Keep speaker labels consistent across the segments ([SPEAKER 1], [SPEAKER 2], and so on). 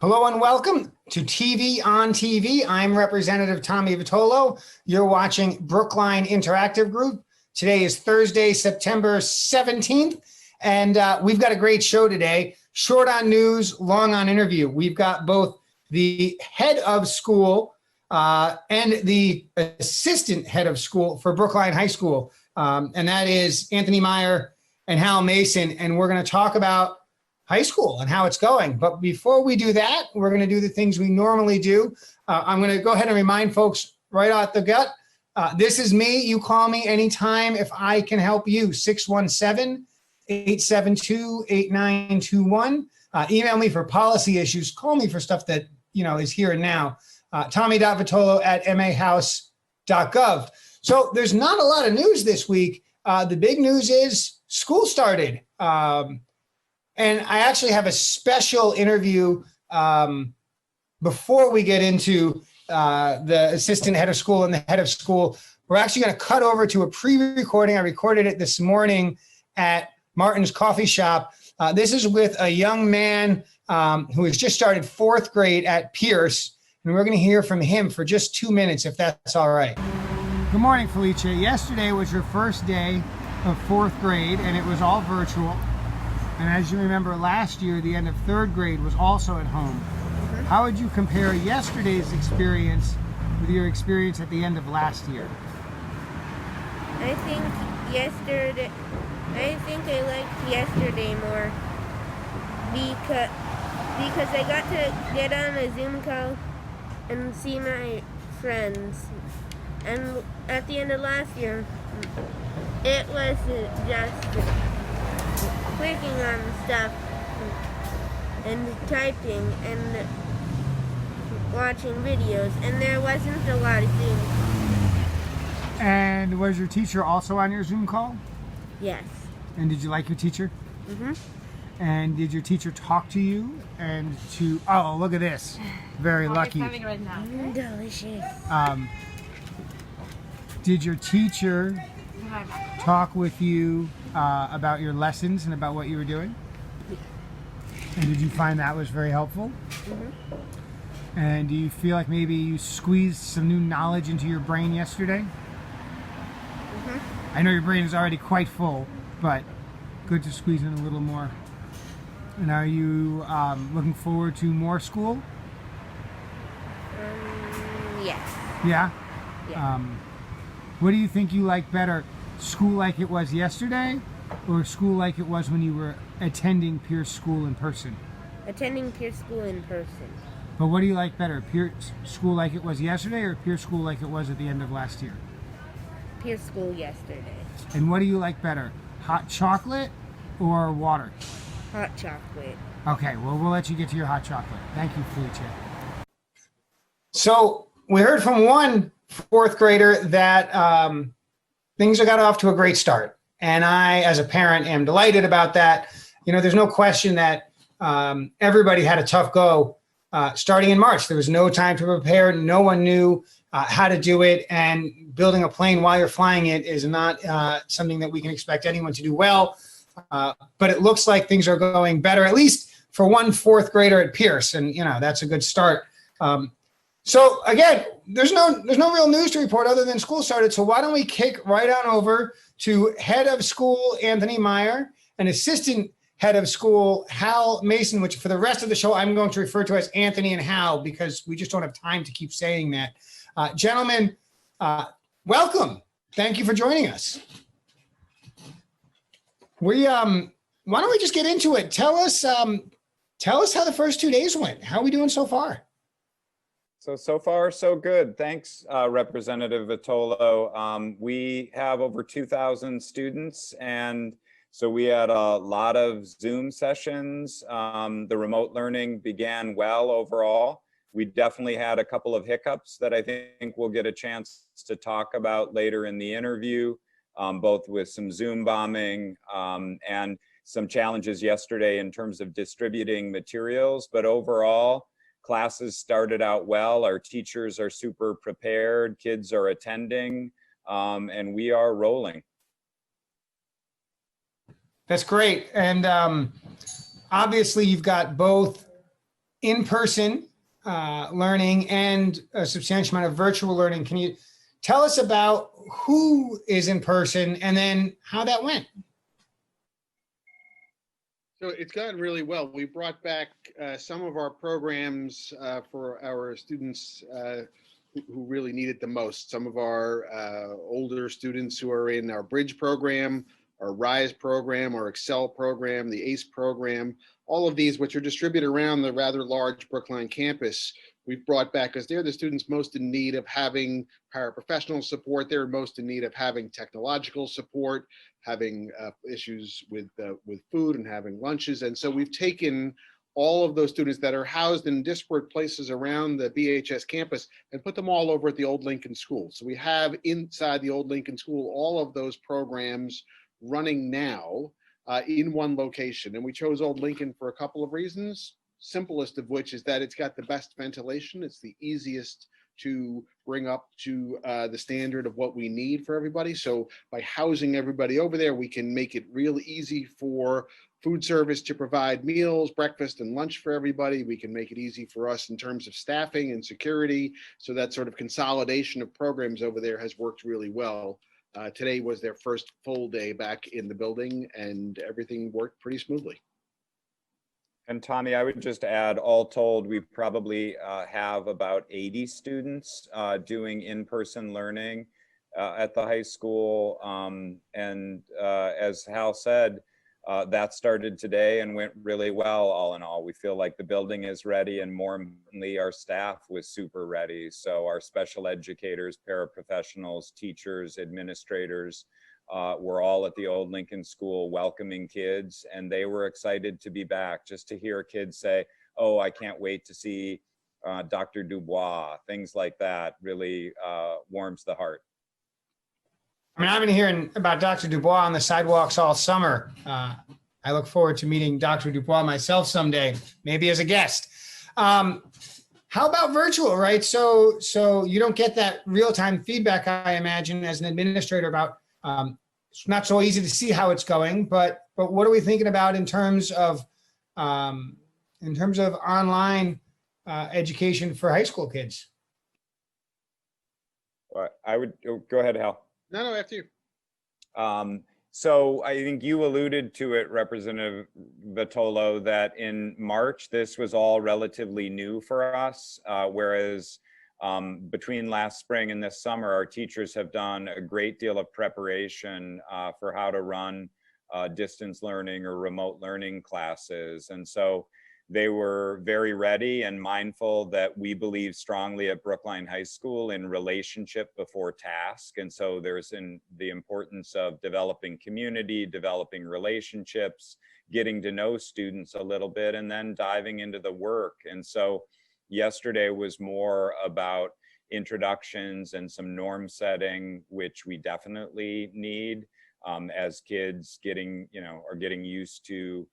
[SPEAKER 1] Hello and welcome to TV on TV. I'm Representative Tommy Vitolo. You're watching Brookline Interactive Group. Today is Thursday, September 17th, and we've got a great show today. Short on news, long on interview. We've got both the head of school and the assistant head of school for Brookline High School, and that is Anthony Meyer and Hal Mason, and we're going to talk about high school and how it's going. But before we do that, we're going to do the things we normally do. I'm going to go ahead and remind folks right out the gut. This is me. You call me anytime if I can help you. 617-872-8921. Email me for policy issues. Call me for stuff that is here and now. Tommy.vitolo@mahouse.gov. So there's not a lot of news this week. The big news is school started. And I actually have a special interview before we get into the assistant head of school and the head of school. We're actually going to cut over to a pre-recording. I recorded it this morning at Martin's Coffee Shop. This is with a young man who has just started fourth grade at Pierce. And we're going to hear from him for just 2 minutes, if that's all right. Good morning, Felicia. Yesterday was your first day of fourth grade, and it was all virtual. And as you remember, last year, the end of third grade was also at home. Mm-hmm. How would you compare yesterday's experience with your experience at the end of last year?
[SPEAKER 2] I think I liked yesterday more because I got to get on a Zoom call and see my friends. And at the end of last year, it was just clicking on stuff and typing and watching videos, and there wasn't a lot of Zoom.
[SPEAKER 1] And was your teacher also on your Zoom call?
[SPEAKER 2] Yes.
[SPEAKER 1] And did you like your teacher?
[SPEAKER 2] Mm-hmm.
[SPEAKER 1] And did your teacher talk to you and to, oh, look at this. Very lucky.
[SPEAKER 3] Having it right now.
[SPEAKER 2] Delicious.
[SPEAKER 1] Did your teacher talk with you about your lessons and about what you were doing? And did you find that was very helpful? Mm-hmm. And do you feel like maybe you squeezed some new knowledge into your brain yesterday? Mm-hmm. I know your brain is already quite full, but good to squeeze in a little more. And are you looking forward to more school?
[SPEAKER 2] Yes.
[SPEAKER 1] Yeah?
[SPEAKER 2] Yeah.
[SPEAKER 1] What do you think you like better? School like it was yesterday, or school like it was when you were attending Pierce School in person?
[SPEAKER 2] Attending Pierce School in person.
[SPEAKER 1] But what do you like better? Pierce School like it was yesterday, or Pierce School like it was at the end of last year?
[SPEAKER 2] Pierce School yesterday.
[SPEAKER 1] And what do you like better? Hot chocolate or water?
[SPEAKER 2] Hot chocolate.
[SPEAKER 1] Okay, well, we'll let you get to your hot chocolate. Thank you, Felicia. So we heard from one fourth grader that things got off to a great start. And I, as a parent, am delighted about that. There's no question that everybody had a tough go starting in March. There was no time to prepare. No one knew how to do it. And building a plane while you're flying it is not something that we can expect anyone to do well. But it looks like things are going better, at least for one fourth grader at Pierce. And, that's a good start. So again, there's no real news to report other than school started. So why don't we kick right on over to head of school, Anthony Meyer, and assistant head of school, Hal Mason, which for the rest of the show, I'm going to refer to as Anthony and Hal because we just don't have time to keep saying that. Gentlemen, welcome. Thank you for joining us. Why don't we just get into it? Tell us how the first 2 days went. How are we doing so far?
[SPEAKER 4] So far, so good. Thanks, Representative Vitolo. We have over 2,000 students, and so we had a lot of Zoom sessions. The remote learning began well overall. We definitely had a couple of hiccups that I think we'll get a chance to talk about later in the interview, both with some Zoom bombing and some challenges yesterday in terms of distributing materials, but overall, classes started out well. Our teachers are super prepared. Kids are attending, and we are rolling.
[SPEAKER 1] That's great. And obviously you've got both in-person learning and a substantial amount of virtual learning. Can you tell us about who is in person and then how that went?
[SPEAKER 3] So it's gotten really well. We brought back some of our programs for our students who really need it the most. Some of our older students who are in our Bridge program, our RISE program, our Excel program, the ACE program, all of these, which are distributed around the rather large Brookline campus, we've brought back because they're the students most in need of having paraprofessional support. They're most in need of having technological support, having issues with food and having lunches. And so we've taken all of those students that are housed in disparate places around the BHS campus and put them all over at the Old Lincoln School. So we have inside the Old Lincoln School all of those programs running now in one location. And we chose Old Lincoln for a couple of reasons, simplest of which is that it's got the best ventilation. It's the easiest to bring up to the standard of what we need for everybody. So by housing everybody over there, we can make it real easy for food service to provide meals, breakfast and lunch for everybody. We can make it easy for us in terms of staffing and security. So that sort of consolidation of programs over there has worked really well. Today was their first full day back in the building and everything worked pretty smoothly.
[SPEAKER 4] And Tommy, I would just add, all told, we probably have about 80 students doing in-person learning at the high school. And as Hal said, that started today and went really well, all in all. We feel like the building is ready, and more importantly, our staff was super ready. So our special educators, paraprofessionals, teachers, administrators, we're all at the Old Lincoln School welcoming kids, and they were excited to be back. Just to hear kids say, oh, I can't wait to see Dr. Dubois, things like that really warms the heart.
[SPEAKER 1] I mean, I've been hearing about Dr. Dubois on the sidewalks all summer. I look forward to meeting Dr. Dubois myself someday, maybe as a guest. How about virtual, right? So you don't get that real-time feedback, I imagine, as an administrator about it's not so easy to see how it's going, but what are we thinking about in terms of online education for high school kids?
[SPEAKER 4] I would go ahead, Hal.
[SPEAKER 3] No, after you.
[SPEAKER 4] So I think you alluded to it, Representative Vitolo, that in March, this was all relatively new for us, whereas between last spring and this summer, our teachers have done a great deal of preparation for how to run distance learning or remote learning classes. And so they were very ready and mindful that we believe strongly at Brookline High School in relationship before task. And so there's the importance of developing community, developing relationships, getting to know students a little bit, and then diving into the work. And so yesterday was more about introductions and some norm setting, which we definitely need as kids are getting used to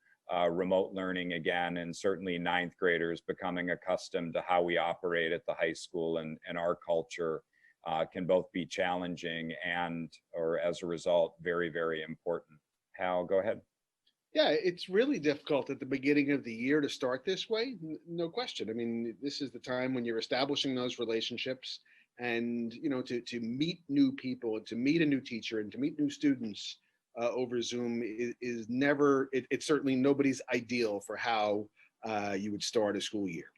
[SPEAKER 4] remote learning again, and certainly ninth graders becoming accustomed to how we operate at the high school, and our culture can both be challenging or as a result, very, very important. Hal, go ahead.
[SPEAKER 3] Yeah, it's really difficult at the beginning of the year to start this way, no question. I mean, this is the time when you're establishing those relationships, and to meet new people, and to meet a new teacher, and to meet new students over Zoom is never, it's certainly nobody's ideal for how you would start a school year.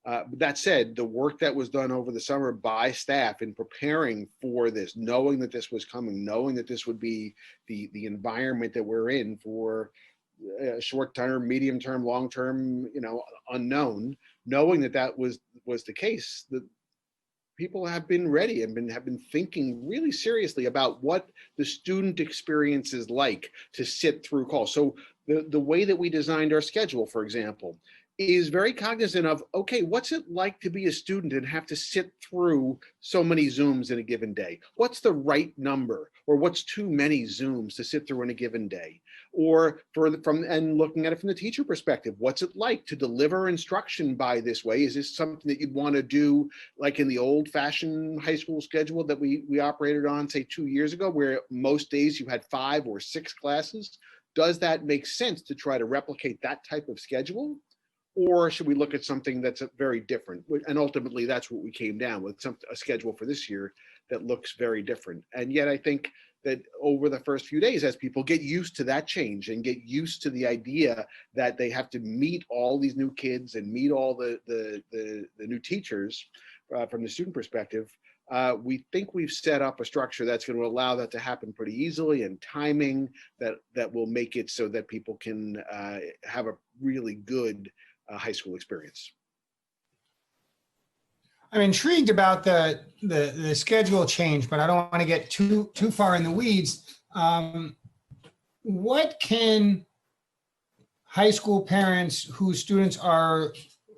[SPEAKER 3] But that said, the work that was done over the summer by staff in preparing for this, knowing that this was coming, knowing that this would be the environment that we're in for short term, medium term, long term, unknown, knowing that was the case, that people have been ready and have been thinking really seriously about what the student experience is like to sit through calls. So the way that we designed our schedule, for example, is very cognizant of, okay, what's it like to be a student and have to sit through so many Zooms in a given day? What's the right number, or what's too many Zooms to sit through in a given day? Or and looking at it from the teacher perspective, what's it like to deliver instruction by this way? Is this something that you'd want to do like in the old fashioned high school schedule that we operated on, say 2 years ago, where most days you had 5 or 6 classes? Does that make sense to try to replicate that type of schedule? Or should we look at something that's very different? And ultimately, that's what we came down with, a schedule for this year that looks very different. And yet I think that over the first few days, as people get used to that change and get used to the idea that they have to meet all these new kids and meet all the new teachers from the student perspective, we think we've set up a structure that's going to allow that to happen pretty easily, and timing that will make it so that people can have a really good high school experience.
[SPEAKER 1] I'm intrigued about the schedule change, but I don't want to get too far in the weeds. What can high school parents whose students are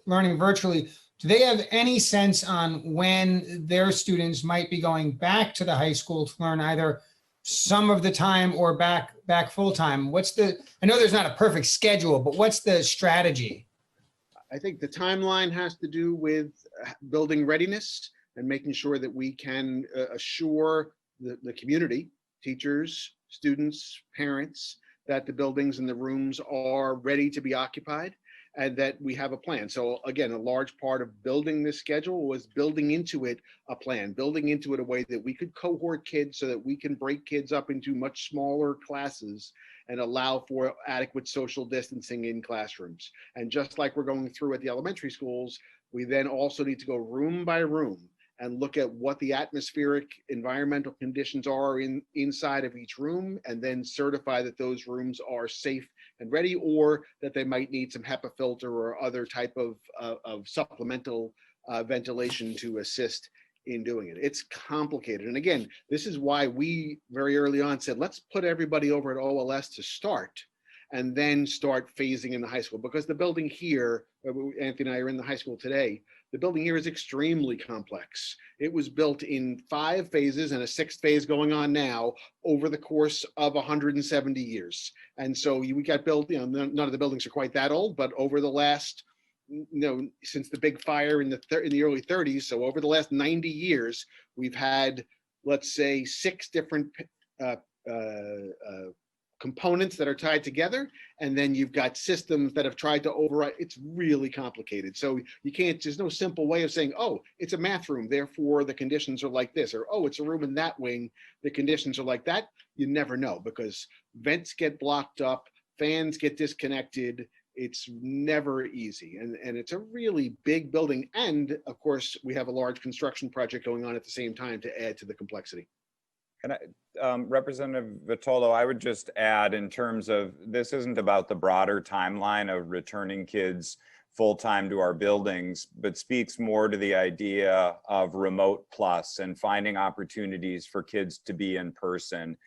[SPEAKER 1] learning virtually, do they have any sense on when their students might be going back to the high school to learn either some of the time or back full time? I know there's not a perfect schedule, but what's the strategy?
[SPEAKER 3] I think the timeline has to do with building readiness and making sure that we can assure the community, teachers, students, parents, that the buildings and the rooms are ready to be occupied and that we have a plan. So again, a large part of building this schedule was building into it a plan, building into it a way that we could cohort kids so that we can break kids up into much smaller classes and allow for adequate social distancing in classrooms. And just like we're going through at the elementary schools, we then also need to go room by room and look at what the atmospheric environmental conditions are inside of each room, and then certify that those rooms are safe and ready, or that they might need some HEPA filter or other type of supplemental ventilation to assist in doing it. It's complicated. And again, this is why we very early on said, let's put everybody over at OLS to start and then start phasing in the high school, because the building here, Anthony and I are in the high school today, the building here is extremely complex. It was built in 5 phases and a 6th phase going on now over the course of 170 years. And so we got built, none of the buildings are quite that old, but over the last, since the big fire in the early 30s, so over the last 90 years, we've had, let's say, 6 different components that are tied together, and then you've got systems that have tried to override. It's really complicated. So you can't, there's no simple way of saying, oh, it's a math room, therefore the conditions are like this, or oh, it's a room in that wing, the conditions are like that. You never know, because vents get blocked up, fans get disconnected. It's never easy. And it's a really big building. And of course, we have a large construction project going on at the same time to add to the complexity.
[SPEAKER 4] And Representative Vitolo, I would just add, in terms of, this isn't about the broader timeline of returning kids full-time to our buildings, but speaks more to the idea of remote plus and finding opportunities for kids to be in person.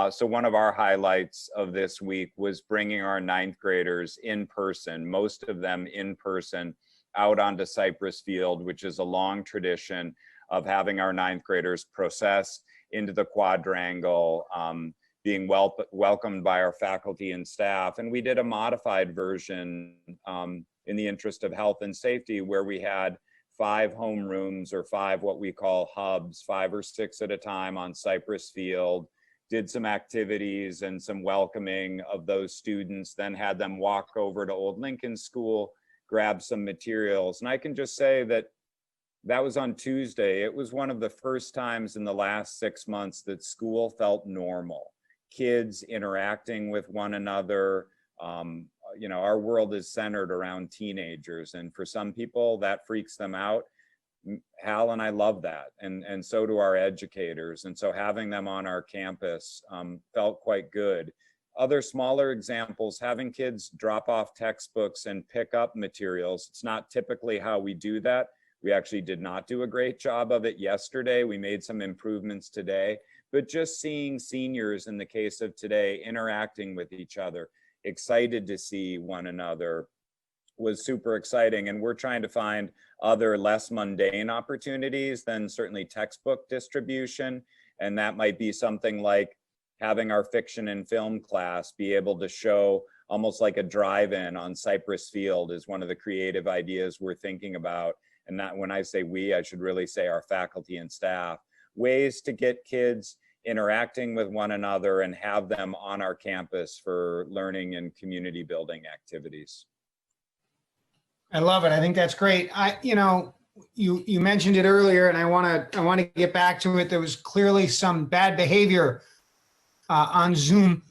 [SPEAKER 4] So one of our highlights of this week was bringing our 9th graders in person, most of them in person, out onto Cypress Field, which is a long tradition of having our 9th graders process into the quadrangle, being welcomed by our faculty and staff. And we did a modified version in the interest of health and safety, where we had 5 homerooms, or 5 what we call hubs, 5 or 6 at a time on Cypress Field, did some activities and some welcoming of those students, then had them walk over to Old Lincoln School, grab some materials. And I can just say that that was on Tuesday. It was one of the first times in the last 6 months that school felt normal. Kids interacting with one another. Our world is centered around teenagers, and for some people that freaks them out. Hal and I love that, and so do our educators. And so having them on our campus felt quite good. Other smaller examples, having kids drop off textbooks and pick up materials. It's not typically how we do that. We actually did not do a great job of it yesterday. We made some improvements today, but just seeing seniors, in the case of today, interacting with each other, excited to see one another, was super exciting. And we're trying to find other less mundane opportunities than certainly textbook distribution. And that might be something like having our fiction and film class be able to show almost like a drive-in on Cypress Field is one of the creative ideas we're thinking about. And that, when I say we, I should really say our faculty and staff, ways to get kids interacting with one another and have them on our campus for learning and community building activities.
[SPEAKER 1] I love it. I think that's great. You mentioned it earlier, and I want to get back to it. There was clearly some bad behavior on Zoom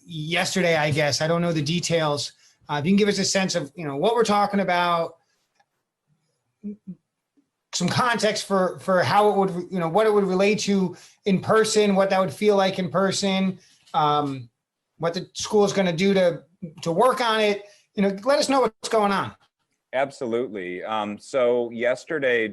[SPEAKER 1] yesterday, I guess. I don't know the details. If you can give us a sense of, what we're talking about, some context for how it would, what it would relate to in person, what that would feel like in person, what the school is going to do to work on it. Let us know what's going on.
[SPEAKER 4] Absolutely. So yesterday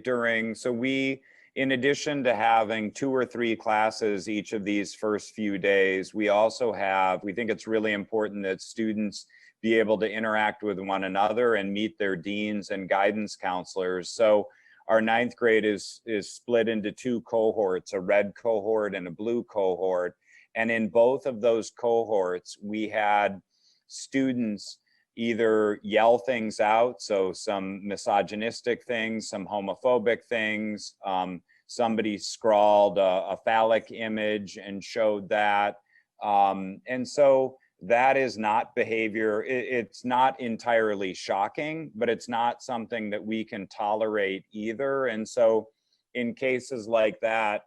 [SPEAKER 4] we, in addition to having 2 or 3 classes each of these first few days, we think it's really important that students be able to interact with one another and meet their deans and guidance counselors. So our 9th grade is split into 2 cohorts, a red cohort and a blue cohort. And in both of those cohorts, we had students either yell things out, so some misogynistic things, some homophobic things. Somebody scrawled a phallic image and showed that. And so that is not behavior. It's not entirely shocking, but it's not something that we can tolerate either. And so in cases like that,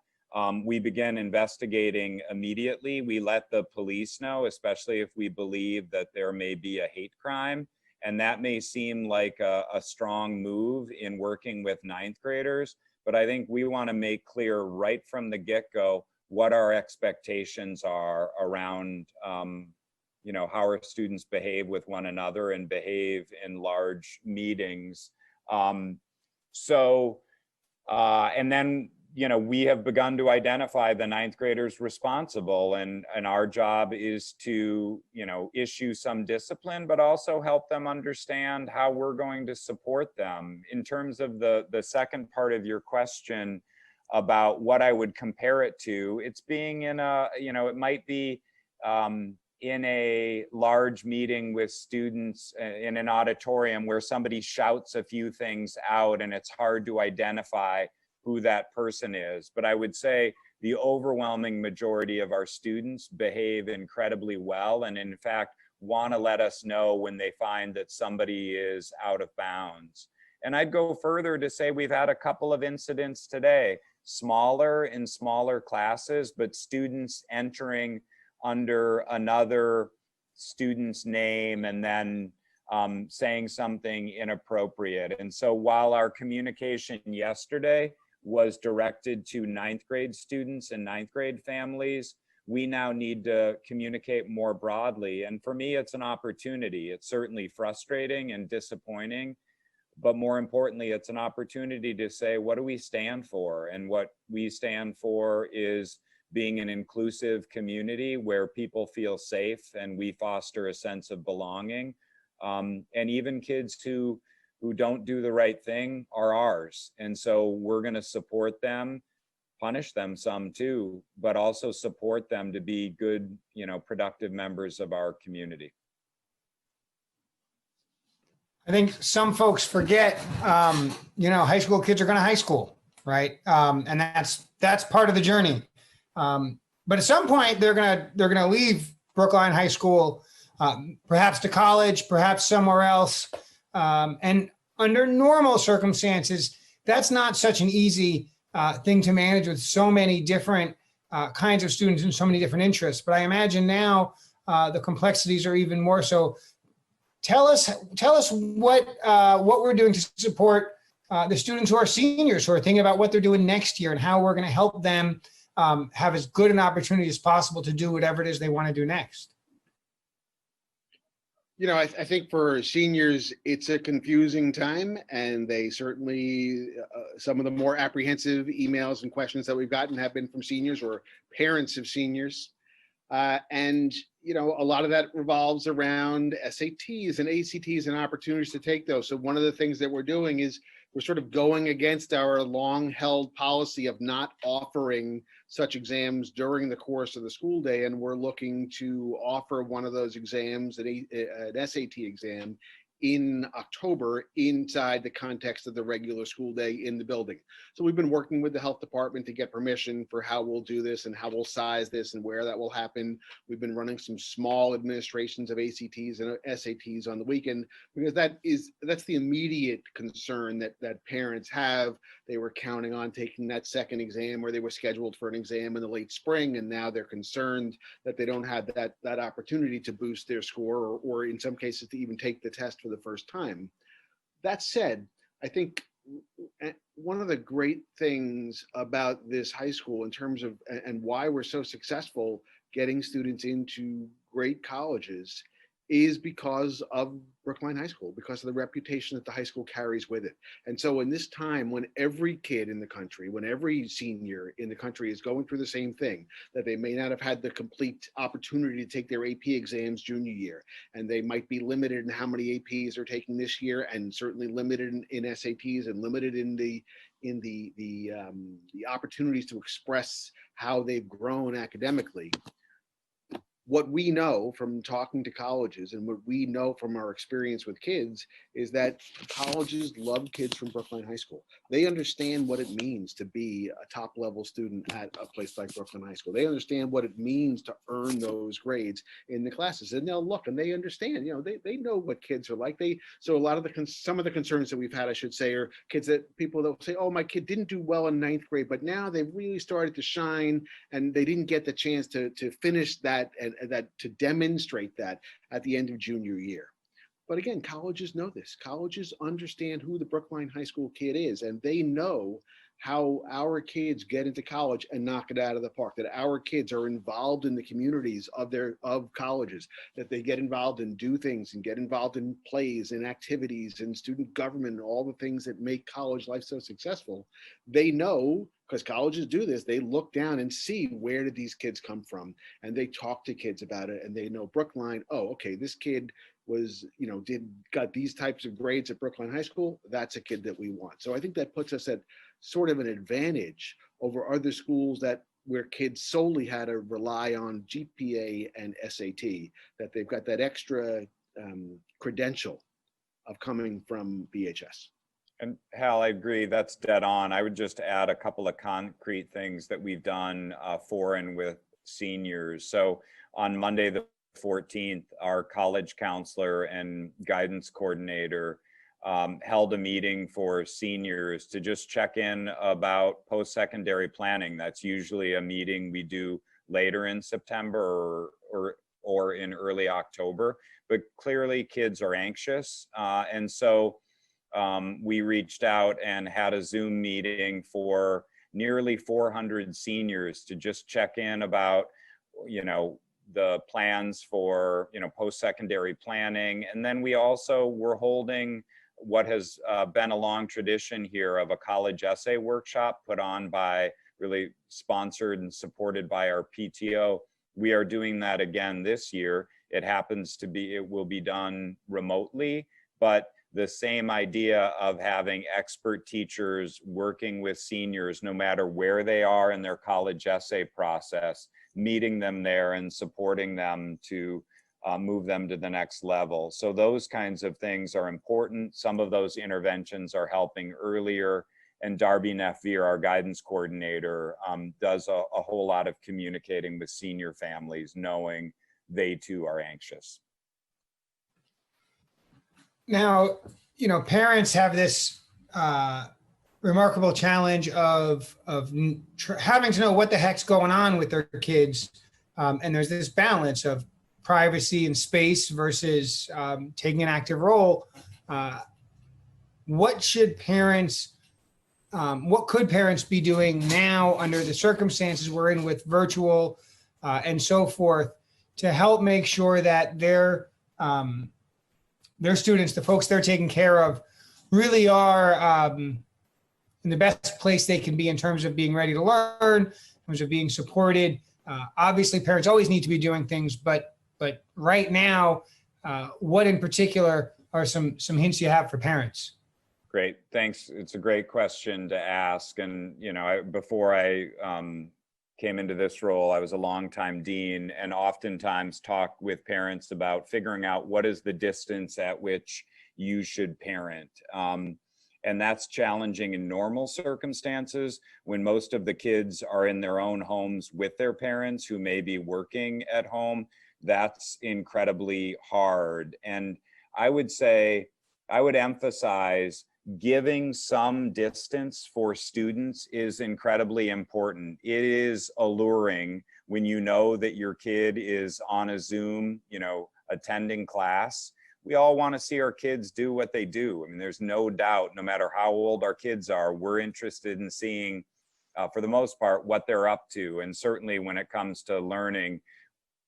[SPEAKER 4] we begin investigating immediately. We let the police know, especially if we believe that there may be a hate crime. And that may seem like a strong move in working with 9th graders, but I think we want to make clear right from the get-go what our expectations are around how our students behave with one another and behave in large meetings. And then we have begun to identify the 9th graders responsible, and our job is to, issue some discipline, but also help them understand how we're going to support them. In terms of the second part of your question about what I would compare it to, it's being in it might be in a large meeting with students in an auditorium where somebody shouts a few things out and it's hard to identify who that person is. But I would say the overwhelming majority of our students behave incredibly well, and in fact, want to let us know when they find that somebody is out of bounds. And I'd go further to say we've had a couple of incidents today, smaller classes, but students entering under another student's name and then saying something inappropriate. And so while our communication yesterday was directed to 9th grade students and 9th grade families, we now need to communicate more broadly. And for me, it's an opportunity. It's certainly frustrating and disappointing, but more importantly, it's an opportunity to say, what do we stand for? And what we stand for is being an inclusive community where people feel safe and we foster a sense of belonging. And even kids who don't do the right thing are ours. And so we're going to support them, punish them some too, but also support them to be good, productive members of our community.
[SPEAKER 1] I think some folks forget, high school kids are going to high school, right? And that's part of the journey. But at some point they're gonna leave Brookline High School, perhaps to college, perhaps somewhere else. And under normal circumstances, that's not such an easy thing to manage with so many different kinds of students and so many different interests. But I imagine now the complexities are even more so. Tell us what we're doing to support the students who are seniors, who are thinking about what they're doing next year and how we're going to help them have as good an opportunity as possible to do whatever it is they want to do next.
[SPEAKER 3] I think for seniors, it's a confusing time, and they certainly, some of the more apprehensive emails and questions that we've gotten have been from seniors or parents of seniors. And a lot of that revolves around SATs and ACTs and opportunities to take those. So one of the things that we're doing is we're sort of going against our long-held policy of not offering such exams during the course of the school day, and we're looking to offer one of those exams, an SAT exam, in October inside the context of the regular school day in the building. So we've been working with the health department to get permission for how we'll do this and how we'll size this and where that will happen. We've been running some small administrations of ACTs and SATs on the weekend, because that's the immediate concern that parents have. They were counting on taking that second exam, or they were scheduled for an exam in the late spring, and now they're concerned that they don't have that opportunity to boost their score, or in some cases to even take the test for the first time. That said, I think one of the great things about this high school in terms of, and why we're so successful getting students into great colleges, is because of Brookline High School, because of the reputation that the high school carries with it. And so in this time, when every kid in the country, when every senior in the country is going through the same thing, that they may not have had the complete opportunity to take their AP exams junior year, and they might be limited in how many APs they're taking this year, and certainly limited in SATs, and limited in the opportunities to express how they've grown academically. What we know from talking to colleges, and what we know from our experience with kids, is that colleges love kids from Brookline High School. They understand what it means to be a top level student at a place like Brookline High School. They understand what it means to earn those grades in the classes, and they'll look and they understand, they know what kids are like. So a lot of some of the concerns that we've had, I should say, are people that will say, oh, my kid didn't do well in ninth grade, but now they've really started to shine, and they didn't get the chance to finish that, and that to demonstrate that at the end of junior year. But again, colleges know this. Colleges understand who the Brookline High School kid is, and they know how our kids get into college and knock it out of the park, that our kids are involved in the communities of colleges, that they get involved and do things and get involved in plays and activities and student government and all the things that make college life so successful. They know, because colleges do this, they look down and see, where did these kids come from? And they talk to kids about it, and they know Brookline, oh, okay, this kid got these types of grades at Brookline High School. That's a kid that we want. So I think that puts us at sort of an advantage over other schools where kids solely had to rely on GPA and SAT, that they've got that extra credential of coming from BHS.
[SPEAKER 4] And Hal, I agree, that's dead on. I would just add a couple of concrete things that we've done for and with seniors. So on Monday, the 14th, our college counselor and guidance coordinator held a meeting for seniors to just check in about post-secondary planning. That's usually a meeting we do later in September or in early October, but clearly kids are anxious. And so we reached out and had a Zoom meeting for nearly 400 seniors to just check in about, the plans for, post-secondary planning. And then we also were holding what has been a long tradition here of a college essay workshop put on by, really sponsored and supported by our PTO. We are doing that again this year. It will be done remotely, but the same idea of having expert teachers working with seniors, no matter where they are in their college essay process, meeting them there and supporting them to move them to the next level. So those kinds of things are important. Some of those interventions are helping earlier. And Darby Nefvier, our guidance coordinator, does a whole lot of communicating with senior families, knowing they too are anxious.
[SPEAKER 1] Now, parents have this remarkable challenge of having to know what the heck's going on with their kids. And there's this balance of privacy and space versus taking an active role. What could parents be doing now under the circumstances we're in with virtual and so forth to help make sure that their students, the folks they're taking care of, really are in the best place they can be in terms of being ready to learn, in terms of being supported. Obviously, parents always need to be doing things, but right now, what in particular are some hints you have for parents?
[SPEAKER 4] Great, thanks. It's a great question to ask. And before I came into this role, I was a longtime dean, and oftentimes talk with parents about figuring out what is the distance at which you should parent. And that's challenging in normal circumstances when most of the kids are in their own homes with their parents who may be working at home. That's incredibly hard. And I would say, I would emphasize giving some distance for students is incredibly important. It is alluring when you know that your kid is on a Zoom, attending class. We all want to see our kids do what they do. I mean, there's no doubt, no matter how old our kids are, we're interested in seeing, for the most part, what they're up to. And certainly when it comes to learning,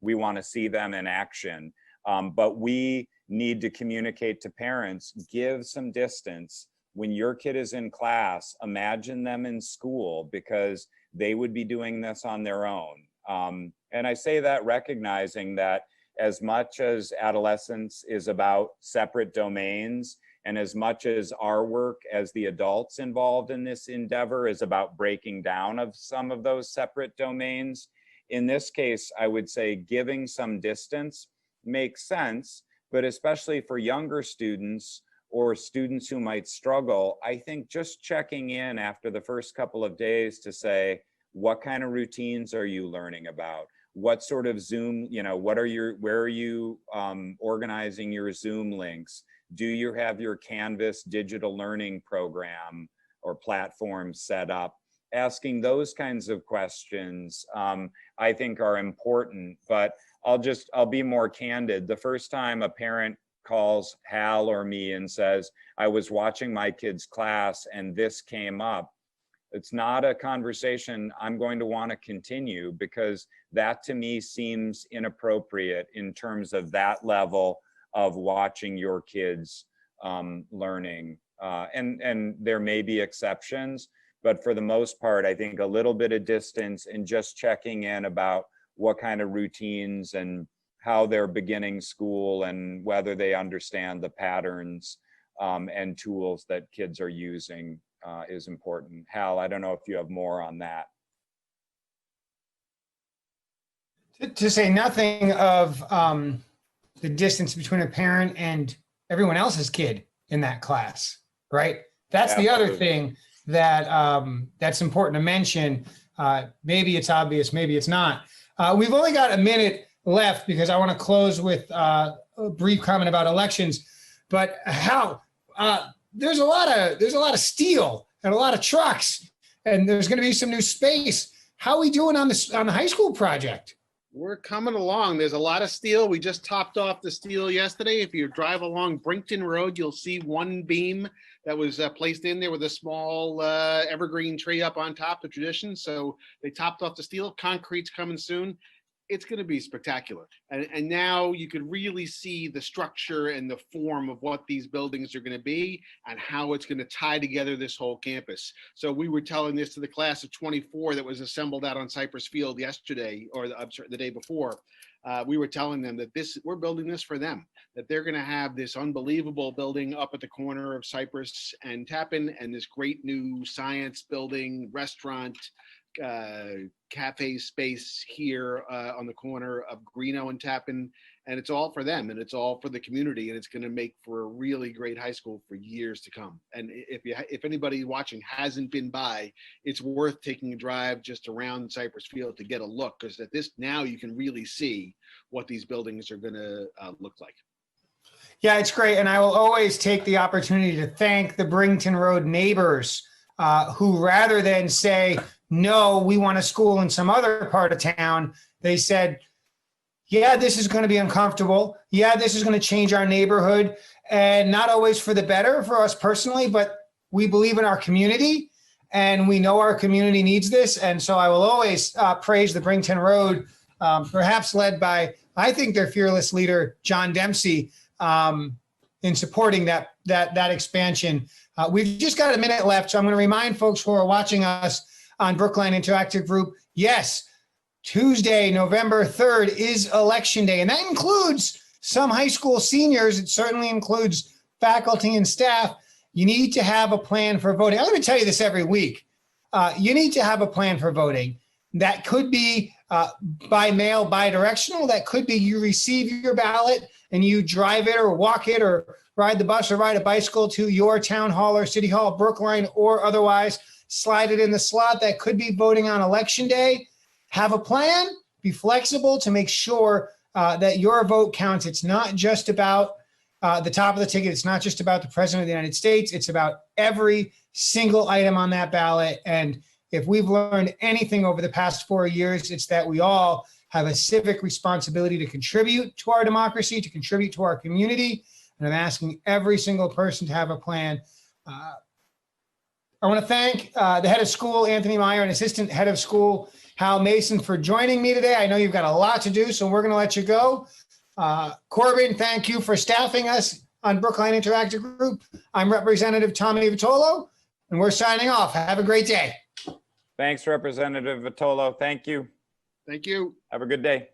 [SPEAKER 4] we want to see them in action. But we need to communicate to parents, give some distance. When your kid is in class, imagine them in school, because they would be doing this on their own. And I say that recognizing that as much as adolescence is about separate domains, and as much as our work as the adults involved in this endeavor is about breaking down of some of those separate domains, in this case, I would say giving some distance makes sense, but especially for younger students or students who might struggle, I think just checking in after the first couple of days to say, what kind of routines are you learning about? What sort of Zoom, where are you organizing your Zoom links? Do you have your Canvas digital learning program or platform set up? Asking those kinds of questions, I think are important, but I'll be more candid. The first time a parent calls Hal or me and says, I was watching my kid's class and this came up, it's not a conversation I'm going to want to continue, because that to me seems inappropriate in terms of that level of watching your kids learning. And there may be exceptions, but for the most part, I think a little bit of distance and just checking in about what kind of routines and how they're beginning school and whether they understand the patterns and tools that kids are using is important. Hal, I don't know if you have more on that.
[SPEAKER 1] To say nothing of the distance between a parent and everyone else's kid in that class, right? That's the other thing that that's important to mention. Maybe it's obvious, maybe it's not. We've only got a minute left because I want to close with a brief comment about elections. But how there's a lot of steel and a lot of trucks, and there's going to be some new space. How are we doing on the high school project?
[SPEAKER 3] We're coming along. There's a lot of steel. We just topped off the steel yesterday. If you drive along Brinkton Road, you'll see one beam that was placed in there with a small evergreen tree up on top, the tradition. So they topped off the steel. Concrete's coming soon. It's going to be spectacular. And now you could really see the structure and the form of what these buildings are going to be and how it's going to tie together this whole campus. So we were telling this to the class of 24 that was assembled out on Cypress Field yesterday, or the day before. We were telling them that we're building this for them, that they're going to have this unbelievable building up at the corner of Cypress and Tappan, and this great new science building, restaurant, cafe space here on the corner of Greeno and Tappan, and it's all for them and it's all for the community, and it's going to make for a really great high school for years to come. And if anybody watching hasn't been by, it's worth taking a drive just around Cypress Field to get a look, because at this now you can really see what these buildings are going to look like.
[SPEAKER 1] Yeah, it's great, and I will always take the opportunity to thank the Brinkton Road neighbors who, rather than say, no, we want a school in some other part of town, they said, yeah, this is going to be uncomfortable. Yeah, this is going to change our neighborhood, and not always for the better for us personally, but we believe in our community and we know our community needs this. And so I will always praise the Brinkton Road, perhaps led by, I think, their fearless leader, John Dempsey, in supporting that expansion. We've just got a minute left, so I'm going to remind folks who are watching us on Brookline Interactive Group, yes, Tuesday, November 3rd is Election Day, and that includes some high school seniors. It certainly includes faculty and staff. You need to have a plan for voting. I'm going to tell you this every week. You need to have a plan for voting. That could be by mail, bi-directional. That could be you receive your ballot and you drive it or walk it or ride the bus or ride a bicycle to your town hall or city hall, Brookline, or otherwise. Slide it in the slot. That could be voting on election day. Have a plan. Be flexible to make sure that your vote counts. It's not just about the top of the ticket. It's not just about the president of the United States. It's about every single item on that ballot. And if we've learned anything over the past 4 years, it's that we all have a civic responsibility to contribute to our democracy, to contribute to our community. And I'm asking every single person to have a plan. I want to thank the head of school, Anthony Meyer, and assistant head of school, Hal Mason, for joining me today. I know you've got a lot to do, so we're going to let you go. Corbin, thank you for staffing us on Brookline Interactive Group. I'm Representative Tommy Vitolo, and we're signing off. Have a great day.
[SPEAKER 4] Thanks, Representative Vitolo. Thank you.
[SPEAKER 3] Thank you.
[SPEAKER 4] Have a good day.